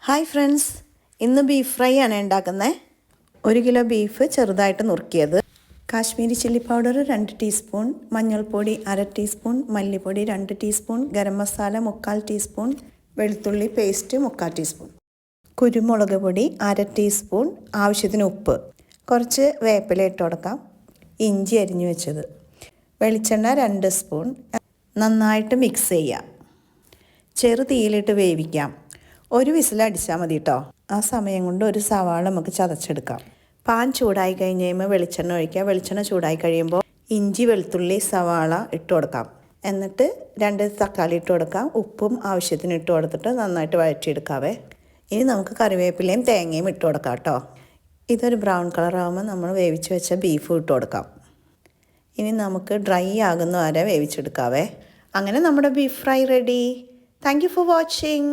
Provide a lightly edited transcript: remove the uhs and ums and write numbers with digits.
Hi friends, ഇന്ന് beef fry ആണ് ഉണ്ടാക്കുന്നത്. 1 കിലോ ബീഫ് ചെറുതായിട്ട് നുറുക്കിയത്, കാശ്മീരി ചില്ലി പൗഡർ 2 ടീസ്പൂൺ, മഞ്ഞൾപ്പൊടി 1/2 ടീസ്പൂൺ, മല്ലിപ്പൊടി 2 ടീസ്പൂൺ, ഗരം മസാല 1/4 ടീസ്പൂൺ, വെളുത്തുള്ളി പേസ്റ്റ് 1/4 ടീസ്പൂൺ, കുരുമുളക് പൊടി 1/2 ടീസ്പൂൺ, ആവശ്യത്തിന് ഉപ്പ്, കുറച്ച് വേപ്പില ഇട്ട് കൊടുക്കാം, ഇഞ്ചി അരിഞ്ഞു വെച്ചത്, വെളിച്ചെണ്ണ 2 സ്പൂൺ. നന്നായിട്ട് മിക്സ് ചെയ്യാം. ചെറു തീയിലിട്ട് വേവിക്കാം. 1 വിസിലടിച്ചാൽ മതി കേട്ടോ. ആ സമയം കൊണ്ട് ഒരു സവാള നമുക്ക് ചതച്ചെടുക്കാം. പാൻ ചൂടായി കഴിഞ്ഞ് കഴിയുമ്പോൾ വെളിച്ചെണ്ണ ഒഴിക്കുക. വെളിച്ചെണ്ണ ചൂടായി കഴിയുമ്പോൾ ഇഞ്ചി, വെളുത്തുള്ളി, സവാള ഇട്ട് കൊടുക്കാം. എന്നിട്ട് 2 തക്കാളി ഇട്ട് കൊടുക്കാം. ഉപ്പും ആവശ്യത്തിന് ഇട്ട് കൊടുത്തിട്ട് നന്നായിട്ട് വഴറ്റിയെടുക്കാവേ. ഇനി നമുക്ക് കറിവേപ്പിലയും തേങ്ങയും ഇട്ട് കൊടുക്കാം കേട്ടോ. ഇതൊരു ബ്രൗൺ കളറാകുമ്പോൾ നമ്മൾ വേവിച്ച് വെച്ച ബീഫ് ഇട്ട് കൊടുക്കാം. ഇനി നമുക്ക് ഡ്രൈ ആകുന്ന വരെ വേവിച്ചെടുക്കാവേ. അങ്ങനെ നമ്മുടെ beef fry ready. Thank you for watching.